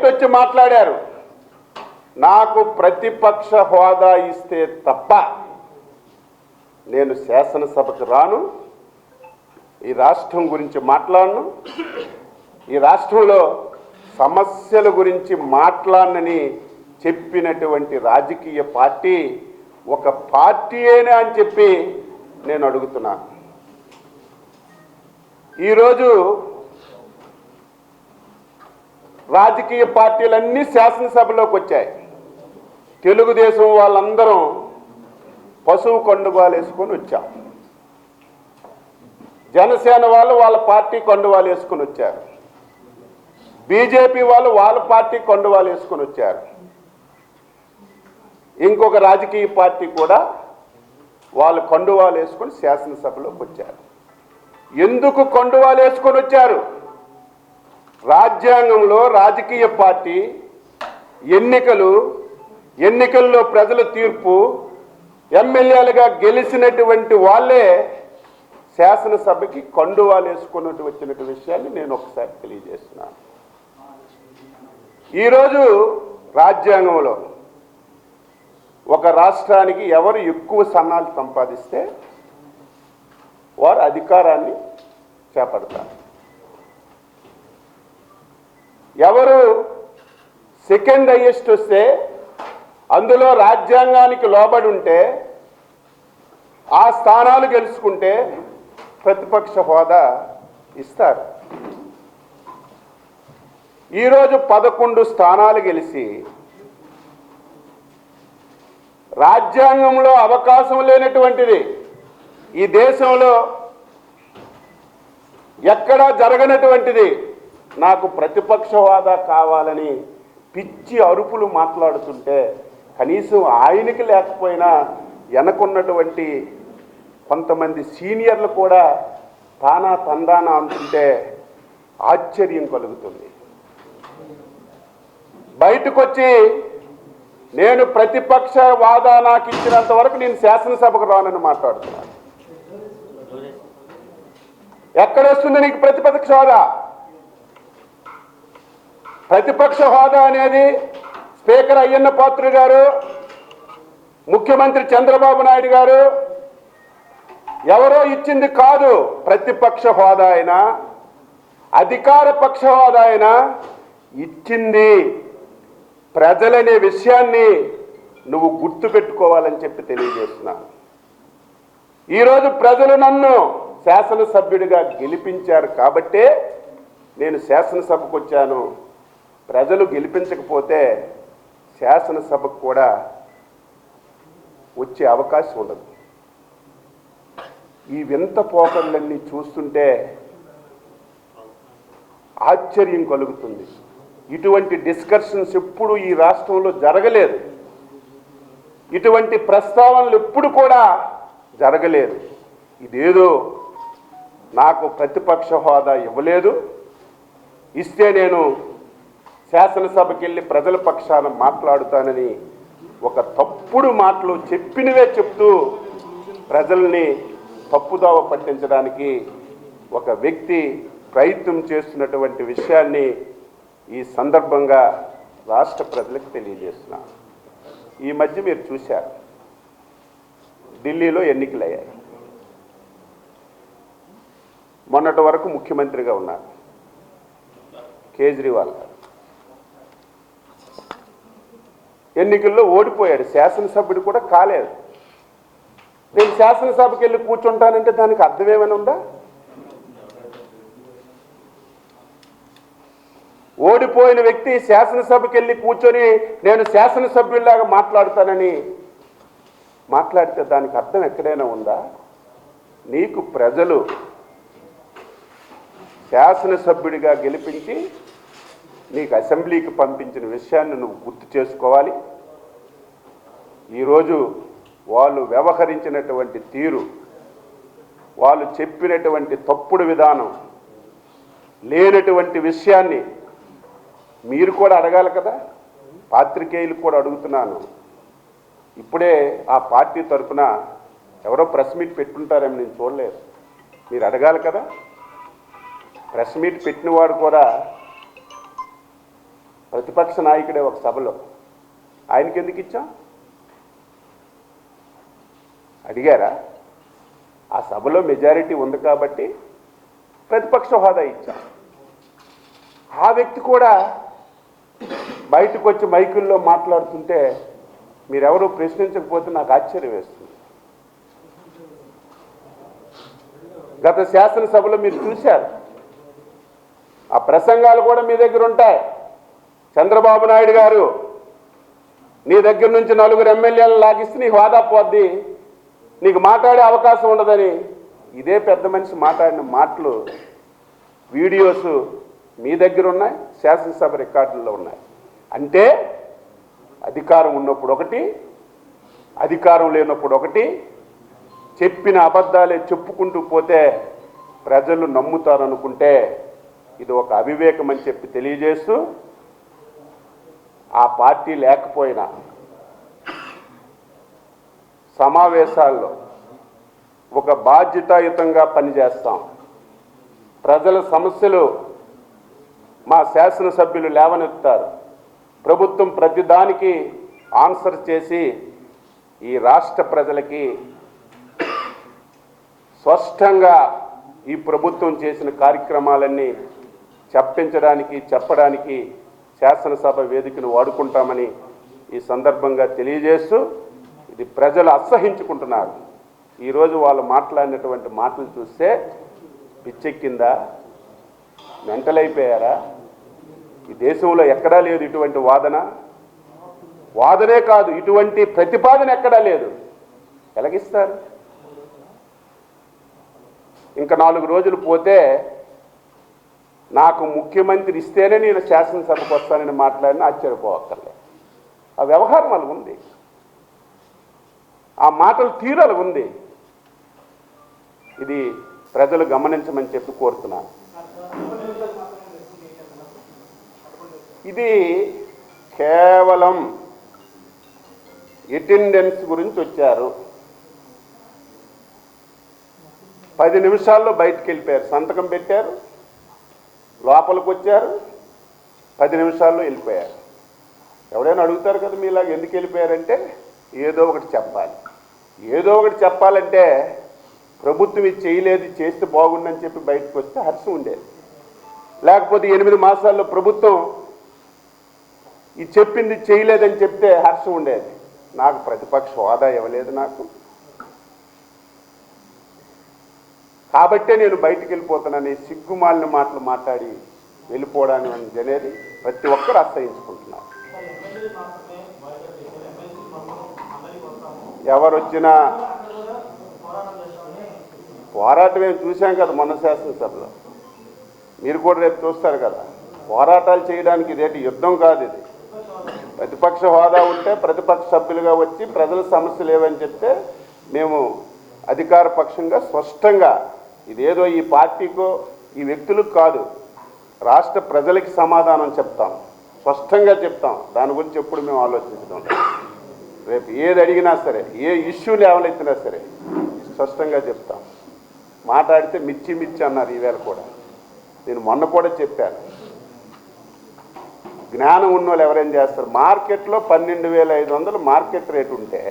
వచ్చి మాట్లాడారు, నాకు ప్రతిపక్ష హోదా ఇస్తే తప్ప నేను శాసనసభకు రాను, ఈ రాష్ట్రం గురించి మాట్లాడను, ఈ రాష్ట్రంలో సమస్యల గురించి మాట్లాడనని చెప్పినటువంటి రాజకీయ పార్టీ ఒక పార్టీయేనా అని చెప్పి నేను అడుగుతున్నాను. ఈరోజు రాజకీయ పార్టీలన్నీ శాసనసభలోకి వచ్చాయి. తెలుగుదేశం వాళ్ళందరం పశువు కండువాలు వేసుకొని వచ్చాం. జనసేన వాళ్ళు వాళ్ళ పార్టీ కండువాలు వేసుకొని వచ్చారు. బీజేపీ వాళ్ళు వాళ్ళ పార్టీ కండువాలు వేసుకొని వచ్చారు. ఇంకొక రాజకీయ పార్టీ కూడా వాళ్ళు కండువాలు వేసుకొని శాసనసభలోకి వచ్చారు. ఎందుకు కండువాలు వేసుకొని వచ్చారు? రాజ్యాంగంలో రాజకీయ పార్టీ ఎన్నికల్లో ప్రజల తీర్పు, ఎమ్మెల్యేలుగా గెలిచినటువంటి వాళ్ళే శాసనసభకి కండువాలు వేసుకొని వచ్చినటువంటి విషయాన్ని నేను ఒకసారి తెలియజేస్తున్నాను. ఈరోజు రాజ్యాంగంలో ఒక రాష్ట్రానికి ఎవరు ఎక్కువ సన్నాలు సంపాదిస్తే వారు అధికారాన్ని చేపడతారు. ఎవరు సెకండ్ హైయెస్ట్ వస్తే, అందులో రాజ్యాంగానికి లోబడి ఉంటే, ఆ స్థానాలు గెలుచుకుంటే ప్రతిపక్ష హోదా ఇస్తారు. ఈరోజు 11 స్థానాలు గెలిచి రాజ్యాంగంలో అవకాశం లేనటువంటిది, ఈ దేశంలో ఎక్కడా జరగనటువంటిది, నాకు ప్రతిపక్ష హోదా కావాలని పిచ్చి అరుపులు మాట్లాడుతుంటే, కనీసం ఆయనకి లేకపోయినా వెనకున్నటువంటి కొంతమంది సీనియర్లు కూడా తానా తందానా అంటుంటే ఆశ్చర్యం కలుగుతుంది. బయటకు వచ్చి నేను ప్రతిపక్ష వాదా నాకు ఇచ్చినంత వరకు నేను శాసనసభకు రానని మాట్లాడుతున్నాను. ఎక్కడొస్తుంది నీకు ప్రతిపక్ష హోదా? ప్రతిపక్ష హోదా అనేది స్పీకర్ అయ్యన్న పాత్రుడు గారు, ముఖ్యమంత్రి చంద్రబాబు నాయుడు గారు ఎవరో ఇచ్చింది కాదు. ప్రతిపక్ష హోదా అయినా అధికార పక్ష హోదా అయినా ఇచ్చింది ప్రజలనే విషయాన్ని నువ్వు గుర్తుపెట్టుకోవాలని చెప్పి తెలియజేస్తున్నాను. ఈరోజు ప్రజలు నన్ను శాసనసభ్యుడిగా గెలిపించారు కాబట్టే నేను శాసనసభకు వచ్చాను. ప్రజలు గెలిపించకపోతే శాసనసభకు కూడా వచ్చే అవకాశం ఉండదు. ఈ వింత పోకళ్ళన్నీ చూస్తుంటే ఆశ్చర్యం కలుగుతుంది. ఇటువంటి డిస్కషన్స్ ఎప్పుడు ఈ రాష్ట్రంలో జరగలేదు. ఇటువంటి ప్రస్తావనలు ఎప్పుడు కూడా జరగలేదు. ఇదేదో నాకు ప్రతిపక్ష హోదా ఇవ్వలేదు, ఇస్తే నేను శాసనసభకి వెళ్ళి ప్రజల పక్షాన మాట్లాడుతానని ఒక తప్పుడు మాటలు చెప్పినవే చెప్తూ ప్రజల్ని తప్పుదావ పట్టించడానికి ఒక వ్యక్తి ప్రయత్నం చేస్తున్నటువంటి విషయాన్ని ఈ సందర్భంగా రాష్ట్ర ప్రజలకు తెలియజేస్తున్నాను. ఈ మధ్య మీరు చూశారు, ఢిల్లీలో ఎన్నికలు అయ్యాయి. మొన్నటి వరకు ముఖ్యమంత్రిగా ఉన్నారు కేజ్రీవాల్ గారు. ఎన్నికల్లో ఓడిపోయాడు, శాసనసభ్యుడు కూడా కాలేదు. నేను శాసనసభకి వెళ్ళి కూర్చుంటానంటే దానికి అర్థం ఏమైనా ఉందా? ఓడిపోయిన వ్యక్తి శాసనసభకి వెళ్ళి కూర్చొని నేను శాసనసభ్యుల్లాగా మాట్లాడుతానని మాట్లాడితే దానికి అర్థం ఎక్కడైనా ఉందా? నీకు ప్రజలు శాసనసభ్యుడిగా గెలిపించి నీకు అసెంబ్లీకి పంపించిన విషయాన్ని నువ్వు గుర్తు చేసుకోవాలి. ఈరోజు వాళ్ళు వ్యవహరించినటువంటి తీరు, వాళ్ళు చెప్పినటువంటి తప్పుడు విధానం, లేనటువంటి విషయాన్ని మీరు కూడా అడగాలి కదా. పాత్రికేయులు కూడా అడుగుతున్నాను. ఇప్పుడే ఆ పార్టీ తరఫున ఎవరో ప్రెస్ మీట్ పెట్టుంటారేమో, నేను చూడలేదు. మీరు అడగాలి కదా. ప్రెస్ మీట్ పెట్టినవాడు కూడా ప్రతిపక్ష నాయకుడే ఒక సభలో. ఆయనకి ఎందుకు ఇచ్చాం? అడిగారా? ఆ సభలో మెజారిటీ ఉంది కాబట్టి ప్రతిపక్ష హోదా ఇచ్చాం. ఆ వ్యక్తి కూడా బయటకు వచ్చి మైకుల్లో మాట్లాడుతుంటే మీరెవరూ ప్రశ్నించకపోతే నాకు ఆశ్చర్యం వేస్తుంది. గత శాసనసభలో మీరు చూశారు, ఆ ప్రసంగాలు కూడా మీ దగ్గర ఉంటాయి. చంద్రబాబు నాయుడు గారు నీ దగ్గర నుంచి 4 ఎమ్మెల్యేలను లాగిస్తే నీ హోదా పోద్ది, నీకు మాట్లాడే అవకాశం ఉండదని ఇదే పెద్ద మనిషి మాట్లాడిన మాటలు వీడియోస్ మీ దగ్గర ఉన్నాయి, శాసనసభ రికార్డుల్లో ఉన్నాయి. అంటే అధికారం ఉన్నప్పుడు ఒకటి, అధికారం లేనప్పుడు ఒకటి, చెప్పిన అబద్ధాలే చెప్పుకుంటూ పోతే ప్రజలు నమ్ముతారనుకుంటే ఇది ఒక అవివేకం అని చెప్పి తెలియజేస్తూ, ఆ పార్టీ లేకపోయినా సమావేశాల్లో ఒక బాధ్యతాయుతంగా పనిచేస్తాం. ప్రజల సమస్యలు మా శాసనసభ్యులు లేవనెత్తారు. ప్రభుత్వం ప్రతిదానికి ఆన్సర్ చేసి ఈ రాష్ట్ర ప్రజలకి స్పష్టంగా ఈ ప్రభుత్వం చేసిన కార్యక్రమాలన్నీ చెప్పడానికి శాసనసభ వేదికను వాడుకుంటామని ఈ సందర్భంగా తెలియజేస్తూ, ఇది ప్రజలు అసహించుకుంటున్నారు. ఈరోజు వాళ్ళు మాట్లాడినటువంటి మాటలు చూస్తే పిచ్చెక్కిందా, మెంటల్ అయిపోయారా? ఈ దేశంలో ఎక్కడా లేదు ఇటువంటి వాదనే కాదు, ఇటువంటి ప్రతిపాదన ఎక్కడా లేదు. ఎలాగిస్తారు? ఇంకా 4 రోజులు పోతే నాకు ముఖ్యమంత్రి ఇస్తేనే నేను శాసనసభకు వస్తానని మాట్లాడిన ఆశ్చర్యపోవక్కర్లే. ఆ వ్యవహారం అలా ఉంది, ఆ మాటల తీరు అలా ఉంది. ఇది ప్రజలు గమనించమని చెప్పి కోరుతున్నాను. ఇది కేవలం అటెండెన్స్ గురించి వచ్చారు. 10 నిమిషాల్లో బయటికి వెళ్ళిపోయారు, సంతకం పెట్టారు, లోపలికి వచ్చారు, 10 నిమిషాల్లో వెళ్ళిపోయారు. ఎవరైనా అడుగుతారు కదా మీలాగా ఎందుకు వెళ్ళిపోయారంటే ఏదో ఒకటి చెప్పాలి. ఏదో ఒకటి చెప్పాలంటే ప్రభుత్వం ఇది చేయలేదు, చేస్తే బాగుందని చెప్పి బయటకు వస్తే హర్షం ఉండేది. లేకపోతే 8 మాసాల్లో ప్రభుత్వం ఇది చెప్పింది చేయలేదని చెప్తే హర్షం ఉండేది. నాకు ప్రతిపక్ష హోదా ఇవ్వలేదు నాకు, కాబట్టే నేను బయటికి వెళ్ళిపోతానని సిగ్గుమాలిన మాటలు మాట్లాడి వెళ్ళిపోవడానికి అనేది ప్రతి ఒక్కరు అసహించుకుంటున్నారు. ఎవరు వచ్చినా పోరాటం ఏం చూసాం కదా మొన్న శాసనసభలో, మీరు కూడా రేపు చూస్తారు కదా. పోరాటాలు చేయడానికి ఇదేంటి యుద్ధం కాదు, ఇది ప్రతిపక్ష హోదా ఉంటే ప్రతిపక్ష సభ్యులుగా వచ్చి ప్రజల సమస్యలు ఏవని చెప్తే మేము అధికార పక్షంగా స్పష్టంగా ఇదేదో ఈ పార్టీకో ఈ వ్యక్తులకు కాదు, రాష్ట్ర ప్రజలకి సమాధానం చెప్తాం, స్పష్టంగా చెప్తాం. దాని గురించి ఎప్పుడు మేము ఆలోచించడం లేదు. రేపు ఏది అడిగినా సరే, ఏ ఇష్యూ లేవనెత్తినా సరే స్పష్టంగా చెప్తాం. మాట్లాడితే మిర్చి అన్నారు ఈవేళ కూడా. నేను మొన్న కూడా చెప్పాను, జ్ఞానం ఉన్న వాళ్ళు ఎవరేం చేస్తారు? మార్కెట్లో 12,500 మార్కెట్ రేటు ఉంటే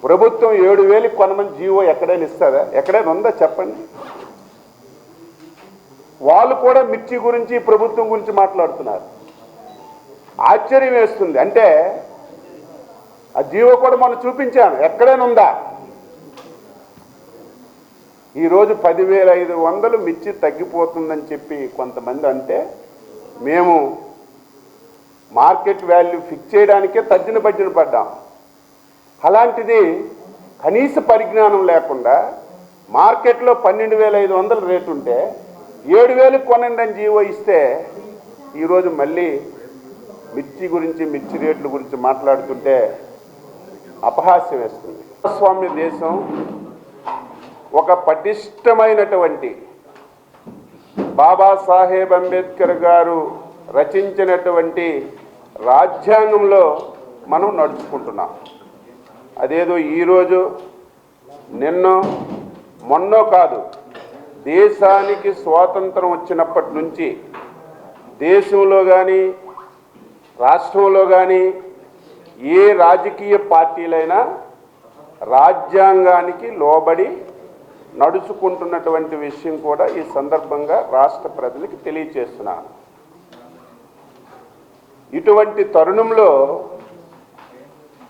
ప్రభుత్వం 7,000 కొనమని జీవో ఎక్కడైనా ఇస్తారా? ఎక్కడైనా ఉందా చెప్పండి? వాళ్ళు కూడా మిర్చి గురించి ప్రభుత్వం గురించి మాట్లాడుతున్నారు. ఆశ్చర్యం వేస్తుంది. అంటే ఆ జీవో కూడా మనం చూపించాను, ఎక్కడైనా ఉందా? ఈరోజు 10,500 మిర్చి తగ్గిపోతుందని చెప్పి కొంతమంది అంటే మేము మార్కెట్ వాల్యూ ఫిక్స్ చేయడానికే తర్జన పడ్డాం. అలాంటిది కనీస పరిజ్ఞానం లేకుండా మార్కెట్లో 12,500 రేటు ఉంటే 7,000 కొనండి అని జీవో ఇస్తే ఈరోజు మళ్ళీ మిర్చి గురించి, మిర్చి రేట్ల గురించి మాట్లాడుతుంటే అపహాస్యం వేస్తుంది. ప్రజాస్వామ్య దేశం ఒక పటిష్టమైనటువంటి బాబాసాహెబ్ అంబేద్కర్ గారు రచించినటువంటి రాజ్యాంగంలో మనం నడుచుకుంటున్నాం. అదేదో ఈరోజు నిన్నో మొన్నో కాదు, దేశానికి స్వాతంత్రం వచ్చినప్పటి నుంచి దేశంలో కానీ రాష్ట్రంలో కానీ ఏ రాజకీయ పార్టీలైనా రాజ్యాంగానికి లోబడి నడుచుకుంటున్నటువంటి విషయం కూడా ఈ సందర్భంగా రాష్ట్ర ప్రజలకు తెలియజేస్తున్నాను. ఇటువంటి తరుణంలో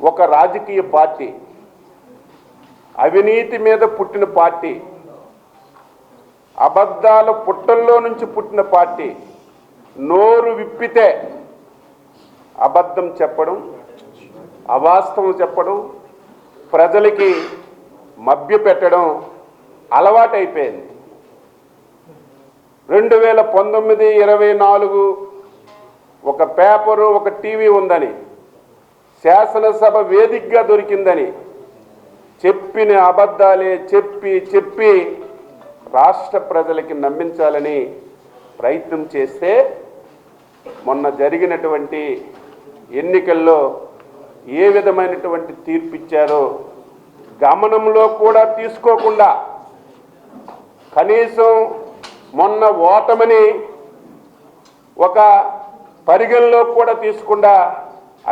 ఒక రాజకీయ పార్టీ, అవినీతి మీద పుట్టిన పార్టీ, అబద్ధాల పుట్టల్లో నుంచి పుట్టిన పార్టీ నోరు విప్పితే అబద్ధం చెప్పడం, అవాస్తవం చెప్పడం, ప్రజలకి మభ్యపెట్టడం అలవాటైపోయింది. 2019, 24 ఒక పేపరు, ఒక టీవీ ఉందని, శాసనసభ వేదికగా దొరికిందని చెప్పిన అబద్ధాలే చెప్పి రాష్ట్ర ప్రజలకి నమ్మించాలని ప్రయత్నం చేస్తే మొన్న జరిగినటువంటి ఎన్నికల్లో ఏ విధమైనటువంటి తీర్పు ఇచ్చారో గమనంలో కూడా తీసుకోకుండా, కనీసం మొన్న ఓటమిని ఒక పరిగణలో కూడా తీసుకుండా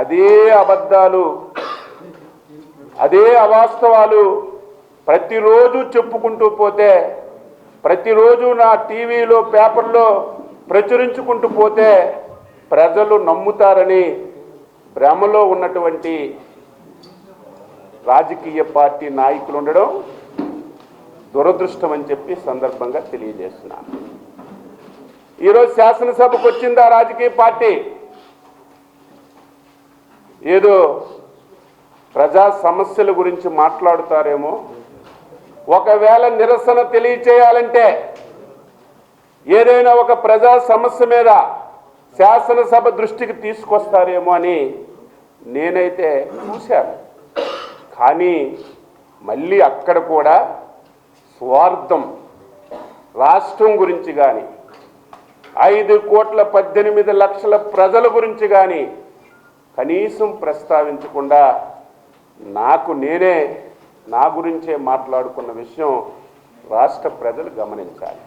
అదే అబద్ధాలు, అదే అవాస్తవాలు ప్రతిరోజు చెప్పుకుంటూ పోతే, ప్రతిరోజు నా టీవీలో పేపర్లో ప్రచురించుకుంటూ పోతే ప్రజలు నమ్ముతారని భ్రమలో ఉన్నటువంటి రాజకీయ పార్టీ నాయకులు ఉండడం దురదృష్టం అని చెప్పి సందర్భంగా తెలియజేస్తున్నాను. ఈరోజు శాసనసభకు వచ్చింది ఆ రాజకీయ పార్టీ, ఏదో ప్రజా సమస్యల గురించి మాట్లాడుతారేమో, ఒకవేళ నిరసన తెలియచేయాలంటే ఏదైనా ఒక ప్రజా సమస్య మీద శాసనసభ దృష్టికి తీసుకొస్తారేమో అని నేనైతే చూశాను. కానీ మళ్ళీ అక్కడ కూడా స్వార్థం, రాష్ట్రం గురించి కానీ 5,18,00,000 ప్రజల గురించి కానీ కనీసం ప్రస్తావించకుండా నా గురించే మాట్లాడుకున్న విషయం రాష్ట్ర ప్రజలు గమనించాలి.